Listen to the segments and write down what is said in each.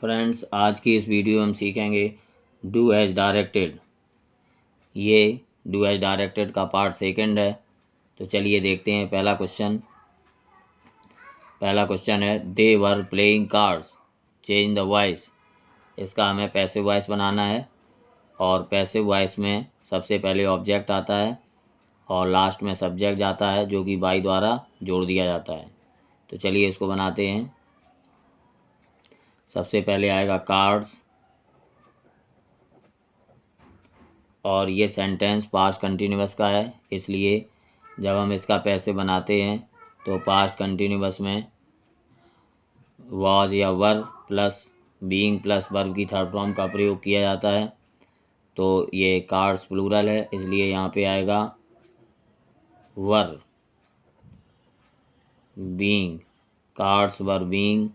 Friends, आज की इस वीडियो में हम सीखेंगे डू एज डायरेक्टेड। ये डू एज डायरेक्टेड का पार्ट सेकंड है। तो चलिए देखते हैं पहला क्वेश्चन है they were playing cards, change the voice. इसका हमें पैसिव वॉइस बनाना है और पैसिव वॉइस में सबसे पहले ऑब्जेक्ट आता है और लास्ट में सब्जेक्ट जाता है जो कि बाई द्वारा जोड़ दिया जाता है। तो चलिए इसको बनाते हैं। सबसे पहले आएगा कार्ड्स और ये सेंटेंस पास्ट कंटिन्यूअस का है, इसलिए जब हम इसका पैसिव बनाते हैं तो पास्ट कंटिन्यूअस में वाज या वर प्लस बीइंग प्लस वर्ब की थर्ड फॉर्म का प्रयोग किया जाता है। तो ये कार्ड्स प्लूरल है, इसलिए यहाँ पे आएगा were being, cards were being,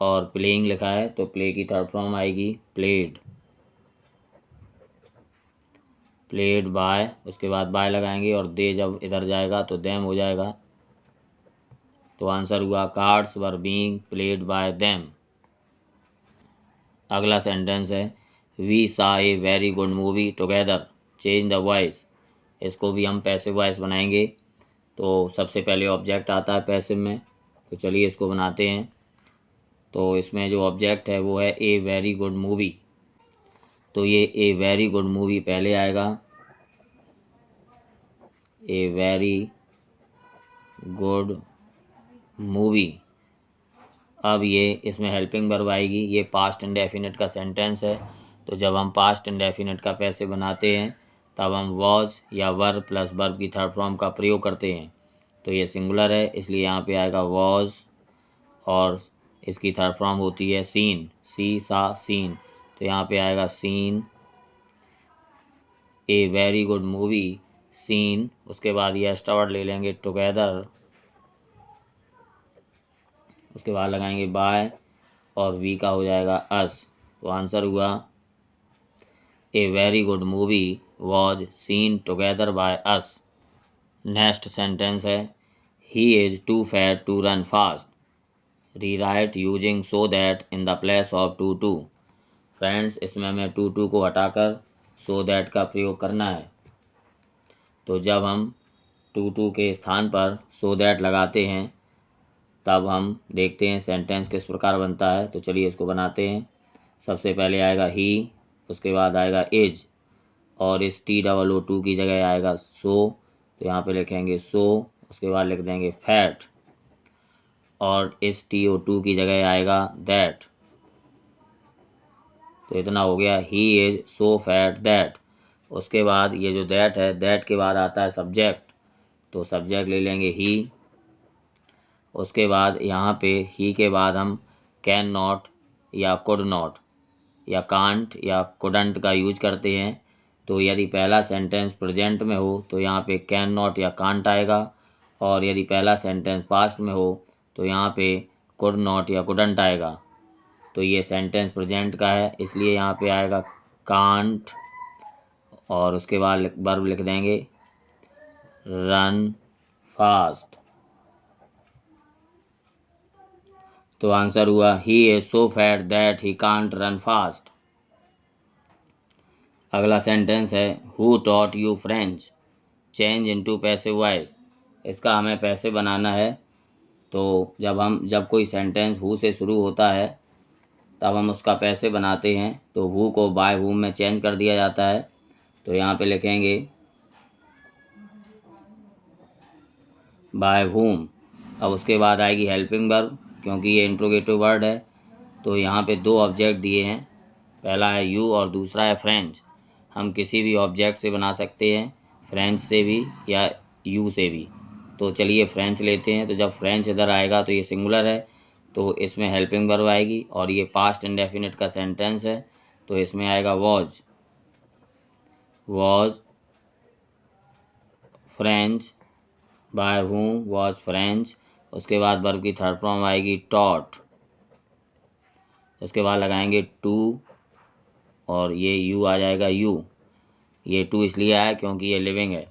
और प्लेइंग लिखा है तो प्ले की थर्ड फॉर्म आएगी प्लेड, प्लेड बाय, उसके बाद बाय लगाएंगे और दे जब इधर जाएगा तो देम हो जाएगा। तो आंसर हुआ cards were being played by them. अगला सेंटेंस है we saw a very good movie together, change the voice. इसको भी हम पैसिव वॉइस बनाएंगे। तो सबसे पहले ऑब्जेक्ट आता है पैसिव में, तो चलिए इसको बनाते हैं। तो इसमें जो ऑब्जेक्ट है वो है ए वेरी गुड मूवी। तो ये ए वेरी गुड मूवी पहले आएगा, ए वेरी गुड मूवी। अब ये इसमें हेल्पिंग वर्ब आएगी। ये पास्ट इंडेफिनिट का सेंटेंस है, तो जब हम पास्ट इंडेफिनिट का पैसिव बनाते हैं तब हम वॉज या वर प्लस वर्ब की थर्ड फॉर्म का प्रयोग करते हैं। तो ये सिंगुलर है, इसलिए यहाँ पे आएगा वॉज और इसकी थर्ड फॉर्म होती है सीन, सी सा सीन। तो यहाँ पे आएगा seen a very good movie seen. उसके बाद ये एक्स्ट्रा वर्ड ले लेंगे टुगेदर, उसके बाद लगाएंगे बाय और वी का हो जाएगा अस। तो आंसर हुआ a very good movie was seen together by us. Next sentence है he is too fat to run fast, rewrite using so that in the place of too to. Friends, इसमें हमें to to को हटाकर so that का प्रयोग करना है। तो जब हम टू टू के स्थान पर सो दैट लगाते हैं तब हम देखते हैं सेंटेंस किस प्रकार बनता है। तो चलिए इसको बनाते हैं। सबसे पहले आएगा ही, उसके बाद आएगा इज और इस TOO की जगह आएगा सो। तो यहाँ पे लिखेंगे सो, उसके बाद लिख देंगे फैट और इस TO2 की जगह आएगा दैट। तो इतना हो गया he is so fat that. उसके बाद ये जो दैट है, दैट के बाद आता है सब्जेक्ट, तो सब्जेक्ट ले लेंगे ही। उसके बाद यहाँ पे ही के बाद हम कैन नॉट या कुड नॉट या कांट या कुडंट का यूज करते हैं। तो यदि पहला सेंटेंस प्रेजेंट में हो तो यहाँ पे कैन नॉट या कांट आएगा, और यदि पहला सेंटेंस पास्ट में हो तो यहाँ पे कुड नॉट या कुडंट आएगा। तो ये सेंटेंस प्रेजेंट का है, इसलिए यहाँ पे आएगा कांट और उसके बाद वर्ब लिख देंगे रन फास्ट। तो आंसर हुआ he is so fat that he can't run fast. अगला सेंटेंस है who taught you French, change into passive voice. इसका हमें पैसिव बनाना है। तो जब कोई सेंटेंस हु से शुरू होता है तब हम उसका पैसिव बनाते हैं। तो हु को बाय हुम में चेंज कर दिया जाता है। तो यहाँ पे लिखेंगे बाय हुम। अब उसके बाद आएगी हेल्पिंग वर्ब, क्योंकि ये इंट्रोगेटिव वर्ड है। तो यहाँ पे दो ऑब्जेक्ट दिए हैं, पहला है यू और दूसरा है फ्रेंच। हम किसी भी ऑब्जेक्ट से बना सकते हैं, फ्रेंच से भी या यू से भी। तो चलिए फ्रेंच लेते हैं। तो जब फ्रेंच इधर आएगा तो ये सिंगुलर है, तो इसमें हेल्पिंग वर्ब आएगी और ये पास्ट इंडेफिनिट का सेंटेंस है। तो इसमें आएगा was French bye whom was French. उसके बाद वर्ब की थर्ड फॉर्म आएगी टॉट, उसके बाद लगाएंगे टू और ये यू आ जाएगा यू। ये टू इसलिए आया क्योंकि ये लिविंग है।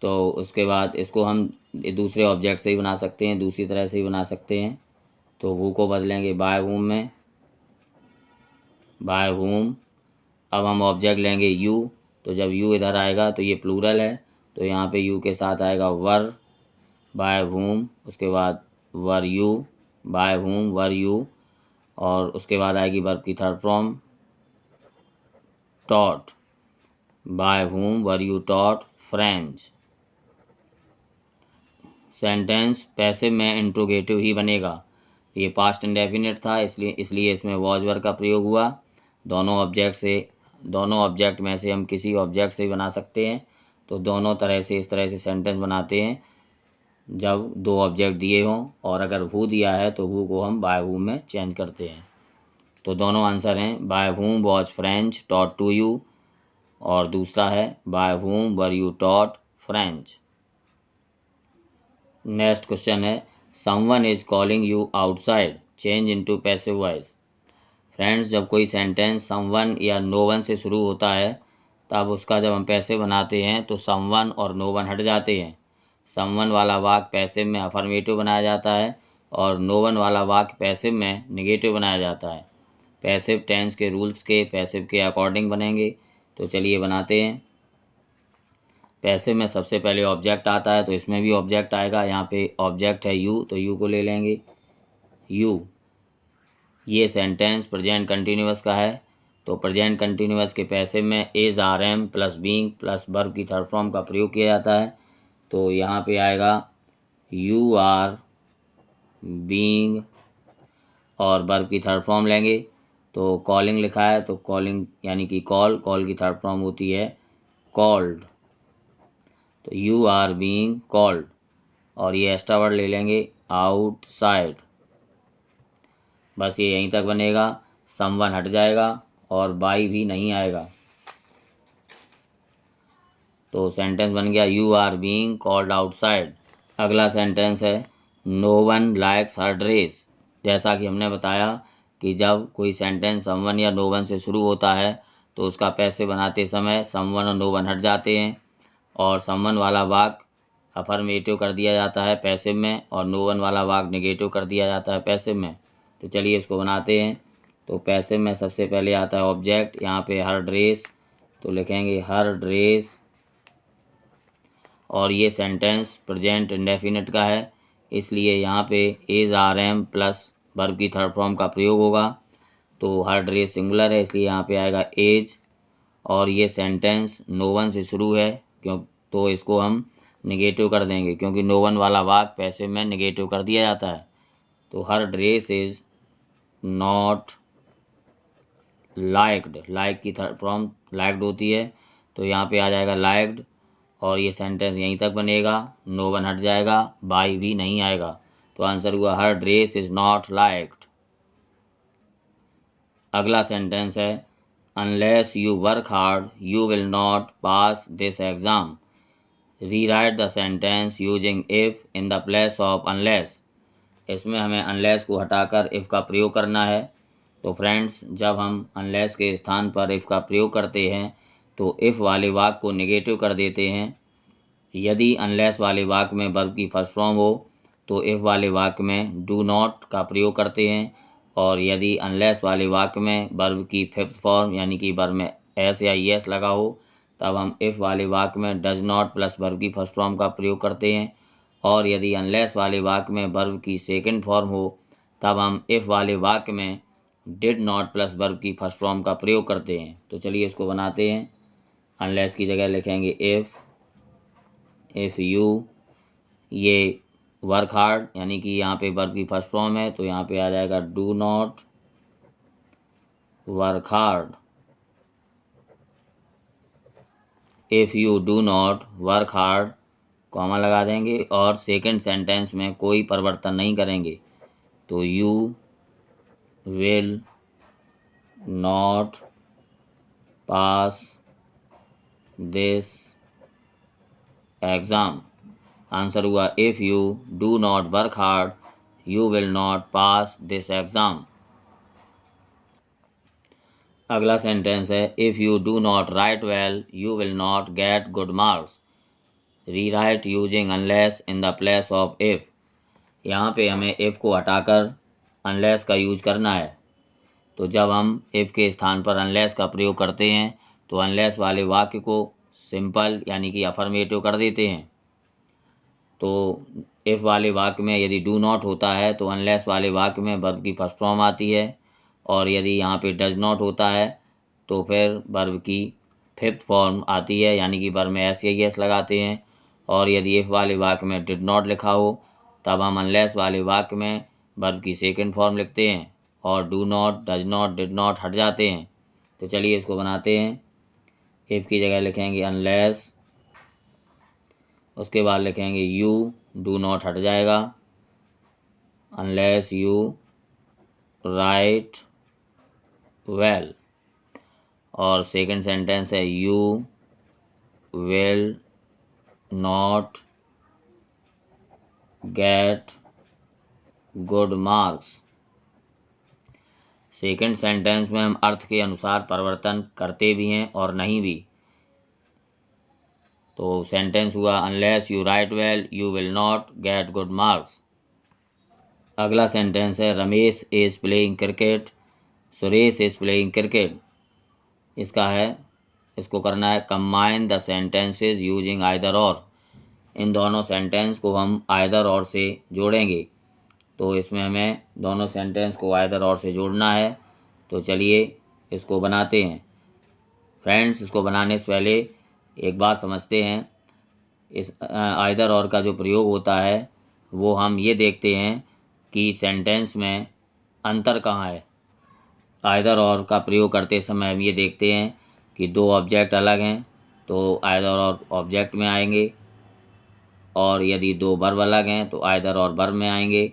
तो उसके बाद इसको हम दूसरे ऑब्जेक्ट से ही बना सकते हैं, दूसरी तरह से ही बना सकते हैं। तो हु को बदलेंगे बाय हुम में, बाय हुम। अब हम ऑब्जेक्ट लेंगे यू, तो जब यू इधर आएगा तो ये प्लूरल है, तो यहाँ पे यू के साथ आएगा वर, बाय हुम, उसके बाद were you, bye whom were you, और उसके बाद आएगी वर्ब की third form taught, bye whom were you taught French. Sentence passive में इंट्रोगेटिव ही बनेगा। ये पास्ट इंडेफिनिट था, इसलिए इसमें वॉज वर्ब का प्रयोग हुआ। दोनों ऑब्जेक्ट में से हम किसी ऑब्जेक्ट से बना सकते हैं, तो दोनों तरह से इस तरह से सेंटेंस बनाते हैं जब दो ऑब्जेक्ट दिए हों, और अगर हु दिया है तो हु को हम बाय हुम में चेंज करते हैं। तो दोनों आंसर हैं by whom was French taught to you, और दूसरा है by whom were you taught French. Next question है someone is calling you outside, change into passive voice. Friends, जब कोई सेंटेंस समवन या नो वन से शुरू होता है, तब उसका जब हम पैसिव बनाते हैं तो समवन और नो वन हट जाते हैं। समवन वाला वाक्य पैसिव में अफर्मेटिव बनाया जाता है, और नो वन वाला वाक्य पैसिव में निगेटिव बनाया जाता है। पैसिव टेंस के रूल्स के पैसिव के अकॉर्डिंग बनेंगे, तो चलिए बनाते हैं। पैसिव में सबसे पहले ऑब्जेक्ट आता है, तो इसमें भी ऑब्जेक्ट आएगा। यहाँ पे ऑब्जेक्ट है यू, तो यू को ले लेंगे यू। ये सेंटेंस प्रेजेंट कंटिन्यूअस का है, तो प्रेजेंट कंटिन्यूअस के पैसिव में is are am plus being plus verb की थर्ड फॉर्म का प्रयोग किया जाता है। तो यहाँ पे आएगा यू आर बीइंग, और वर्ब की थर्ड फॉर्म लेंगे, तो कॉलिंग लिखा है, तो कॉलिंग यानी कि कॉल की थर्ड फॉर्म होती है कॉल्ड, तो यू आर बीइंग कॉल्ड। और ये एक्स्ट्रा वर्ड ले लेंगे आउटसाइड। बस ये यहीं तक बनेगा, समवन हट जाएगा और बाई भी नहीं आएगा। तो सेंटेंस बन गया you are being called outside. अगला सेंटेंस है no one likes her dress. जैसा कि हमने बताया कि जब कोई सेंटेंस समवन या नो वन से शुरू होता है तो उसका पैसिव बनाते समय समवन और नो वन हट जाते हैं, और समवन वाला वाक्य अफर्मेटिव कर दिया जाता है पैसिव में, और नो वन वाला वाक्य नेगेटिव कर दिया जाता है पैसिव में। तो चलिए इसको बनाते हैं। तो पैसिव में सबसे पहले आता है ऑब्जेक्ट, यहाँ पे हर ड्रेस, तो लिखेंगे हर ड्रेस, और ये सेंटेंस प्रेजेंट इंडेफिनिट का है, इसलिए यहाँ पे is are am plus verb की थर्ड फॉर्म का प्रयोग होगा। तो हर ड्रेस सिंगुलर है, इसलिए यहाँ पे आएगा एज, और ये सेंटेंस नो वन से शुरू है तो इसको हम निगेटिव कर देंगे, क्योंकि नो वन वाला वाक्य पैसिव में निगेटिव कर दिया जाता है। तो हर dress is not liked, like की थर्ड फॉर्म लाइक्ड होती है, तो यहाँ पे आ जाएगा लाइक्ड, और ये सेंटेंस यहीं तक बनेगा, नो वन हट जाएगा, बाई भी नहीं आएगा। तो आंसर हुआ हर ड्रेस इज नॉट लाइक्ड। अगला सेंटेंस है unless you work hard you will not pass this exam. Rewrite the sentence using if in the place of unless. इसमें हमें अनलेस को हटाकर इफ़ का प्रयोग करना है। तो फ्रेंड्स, जब हम अनलेस के स्थान पर इफ़ का प्रयोग करते हैं तो इफ़ वाले वाक्य को नेगेटिव कर देते हैं। यदि अनलेस वाले वाक्य में वर्ब की फर्स्ट फॉर्म हो तो इफ़ वाले वाक्य में डू नॉट का प्रयोग करते हैं, और यदि अनलेस वाले वाक्य में वर्ब की फिफ्थ फॉर्म यानी कि वर्ब में एस या येस लगा हो तब हम इफ़ वाले वाक्य में डज नॉट प्लस वर्ब की फर्स्ट फॉर्म का प्रयोग करते हैं, और यदि अनलेस वाले वाक्य में वर्ब की सेकंड फॉर्म हो तब हम इफ़ वाले वाक्य में डिड नॉट प्लस वर्ब की फर्स्ट फॉर्म का प्रयोग करते हैं। तो चलिए इसको बनाते हैं। अनलेस की जगह लिखेंगे इफ़ यू, ये वर्क हार्ड यानी कि यहाँ पे वर्ब की फर्स्ट फॉर्म है, तो यहाँ पे आ जाएगा do not work hard. If you do not work hard, comma लगा देंगे, और सेकंड सेंटेंस में कोई परिवर्तन नहीं करेंगे, तो you will not pass this exam. Answer हुआ if you do not work hard you will not pass this exam. अगला सेंटेंस है if you do not write well you will not get good marks. Rewrite using unless in the place of if. यहाँ पे हमें if को हटाकर unless का use करना है। तो जब हम इफ़ के स्थान पर अनलेस का प्रयोग करते हैं तो अनलेस वाले वाक्य को सिंपल यानी कि अफर्मेटिव कर देते हैं। तो इफ़ वाले वाक्य में यदि डू नॉट होता है तो अनलेस वाले वाक्य में वर्ब की फर्स्ट फॉर्म आती है, और यदि यहाँ पे डज नॉट होता है तो फिर वर्ब की फिफ्थ फॉर्म आती है, यानी कि वर्ब में एस या एस लगाते हैं। और यदि इफ़ वाले वाक्य में डिड नॉट लिखा हो तब हम अनलेस वाले वाक्य में वर्ब की सेकंड फॉर्म लिखते हैं और do not, does not, did not हट जाते हैं। तो चलिए इसको बनाते हैं। इफ़ की जगह लिखेंगे अनलेस, उसके बाद लिखेंगे यू, डू नॉट हट जाएगा, अनलेस यू राइट वेल, और सेकंड सेंटेंस है you will not get good marks. Second sentence में हम अर्थ के अनुसार परिवर्तन करते भी हैं और नहीं भी। तो सेंटेंस हुआ unless you right well you will not get good marks. अगला सेंटेंस है Ramesh is playing cricket, Suresh is playing cricket. इसका है, इसको करना है combine the sentences using either और। इन दोनों सेंटेंस को हम आइदर और से जोड़ेंगे। तो इसमें हमें दोनों सेंटेंस को आइदर और से जोड़ना है। तो चलिए इसको बनाते हैं। फ्रेंड्स, इसको बनाने से पहले एक बात समझते हैं। इस आइदर और का जो प्रयोग होता है वो हम ये देखते हैं कि सेंटेंस में अंतर कहाँ है। आइदर और का प्रयोग करते समय हम ये देखते हैं कि दो ऑब्जेक्ट अलग हैं तो आइदर और ऑब्जेक्ट में आएंगे, और यदि दो वर्ब अलग हैं तो आइदर और वर्ब में आएंगे,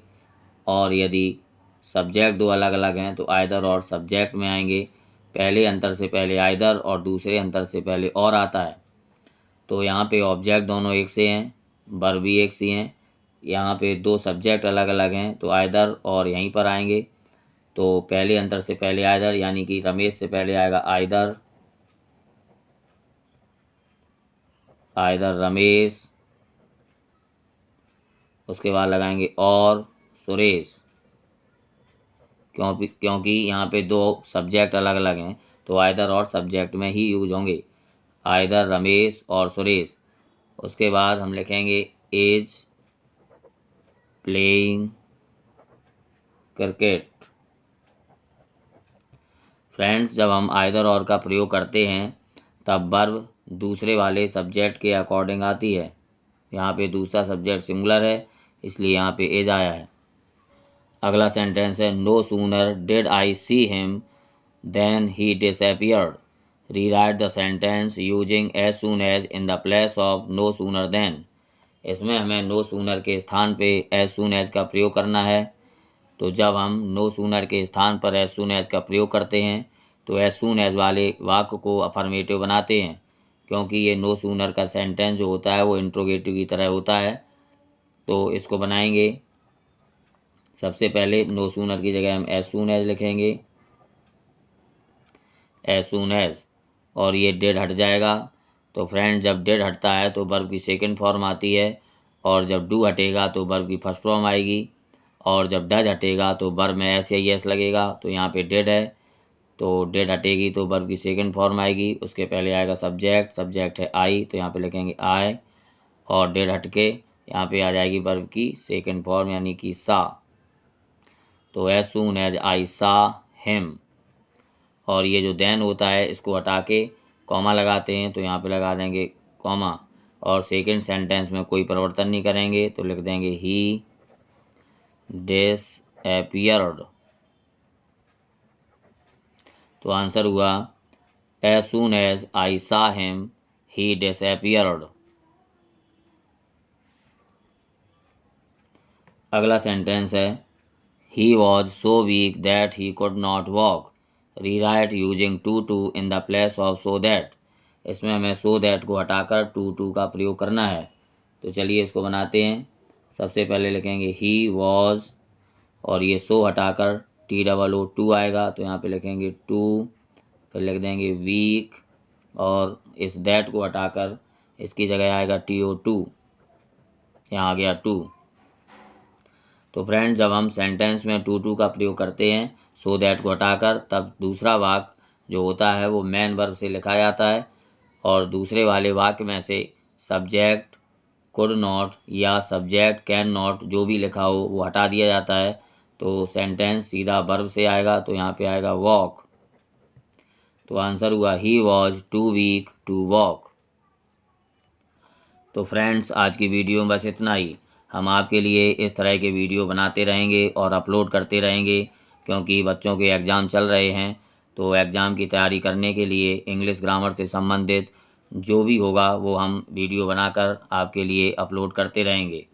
और यदि सब्जेक्ट दो अलग अलग हैं तो आइदर और सब्जेक्ट में आएंगे। पहले अंतर से पहले आइदर और दूसरे अंतर से पहले और आता है। तो यहाँ पे ऑब्जेक्ट दोनों एक से हैं, वर्ब भी एक से हैं। यहाँ पे दो सब्जेक्ट अलग अलग हैं तो आइदर और यहीं पर आएंगे। तो पहले अंतर से पहले आइदर, यानी कि रमेश से पहले आएगा आइदर, आइदर रमेश, उसके बाद लगाएंगे और सुरेश। क्योंकि यहाँ पे दो सब्जेक्ट अलग अलग हैं तो आइदर और सब्जेक्ट में ही यूज होंगे, आइदर रमेश और सुरेश। उसके बाद हम लिखेंगे इज प्लेइंग क्रिकेट। फ्रेंड्स, जब हम आइदर और का प्रयोग करते हैं तब वर्ब दूसरे वाले सब्जेक्ट के अकॉर्डिंग आती है। यहाँ पे दूसरा सब्जेक्ट सिंगुलर है इसलिए यहाँ पे इज आया है। अगला सेंटेंस है no sooner did I see him then he disappeared. Rewrite the sentence using as soon as in the place of no sooner then. इसमें हमें नो सूनर के स्थान पे एज सून एज का प्रयोग करना है। तो जब हम नो सूनर के स्थान पर एज सून एज का प्रयोग करते हैं तो एज सून एज वाले वाक्य को अफर्मेटिव बनाते हैं, क्योंकि ये नो सूनर का सेंटेंस जो होता है वो इंट्रोगेटिव की तरह होता है। तो इसको बनाएंगे। सबसे पहले नो सूनर की जगह हम एज सून एज लिखेंगे, एज सून एज, और ये डेड हट जाएगा। तो फ्रेंड, जब डेड हटता है तो वर्ब की सेकंड फॉर्म आती है, और जब डू हटेगा तो वर्ब की फर्स्ट फॉर्म आएगी, और जब डज हटेगा तो वर्ब में एस या एस लगेगा। तो यहाँ पे डेड है तो डेड हटेगी तो वर्ब की सेकंड फॉर्म आएगी, उसके पहले आएगा सब्जेक्ट, सब्जेक्ट है आई तो यहाँ पे लिखेंगे आई, और डेड हट के यहाँ पे आ जाएगी वर्ब की सेकंड फॉर्म यानी कि सा। तो as soon as I saw him, और ये जो देन होता है इसको हटा के कॉमा लगाते हैं तो यहाँ पे लगा देंगे कॉमा, और सेकंड सेंटेंस में कोई परिवर्तन नहीं करेंगे तो लिख देंगे ही डिसअपियर्ड। तो आंसर हुआ as soon as I saw him he disappeared. अगला सेंटेंस है he was so weak that he could not walk. Rewrite using too in the place of so that. इसमें हमें सो दैट को हटाकर to का प्रयोग करना है। तो चलिए इसको बनाते हैं। सबसे पहले लिखेंगे ही वॉज, और ये सो हटाकर TOO आएगा तो यहाँ पे लिखेंगे टू, फिर लिख देंगे वीक, और इस दैट को हटाकर इसकी जगह आएगा TO2, यहाँ आ गया टू। तो फ्रेंड्स जब हम सेंटेंस में टू का प्रयोग करते हैं सो दैट को हटाकर, तब दूसरा वाक्य जो होता है वो मेन वर्ब से लिखा जाता है और दूसरे वाले वाक्य में से सब्जेक्ट कुड नॉट या सब्जेक्ट कैन नॉट जो भी लिखा हो वो हटा दिया जाता है। तो सेंटेंस सीधा वर्ब से आएगा, तो यहाँ पे आएगा वॉक। तो आंसर हुआ he was too weak to walk. तो फ्रेंड्स आज की वीडियो में बस इतना ही। हम आपके लिए इस तरह के वीडियो बनाते रहेंगे और अपलोड करते रहेंगे, क्योंकि बच्चों के एग्ज़ाम चल रहे हैं। तो एग्ज़ाम की तैयारी करने के लिए इंग्लिश ग्रामर से संबंधित जो भी होगा वो हम वीडियो बनाकर आपके लिए अपलोड करते रहेंगे।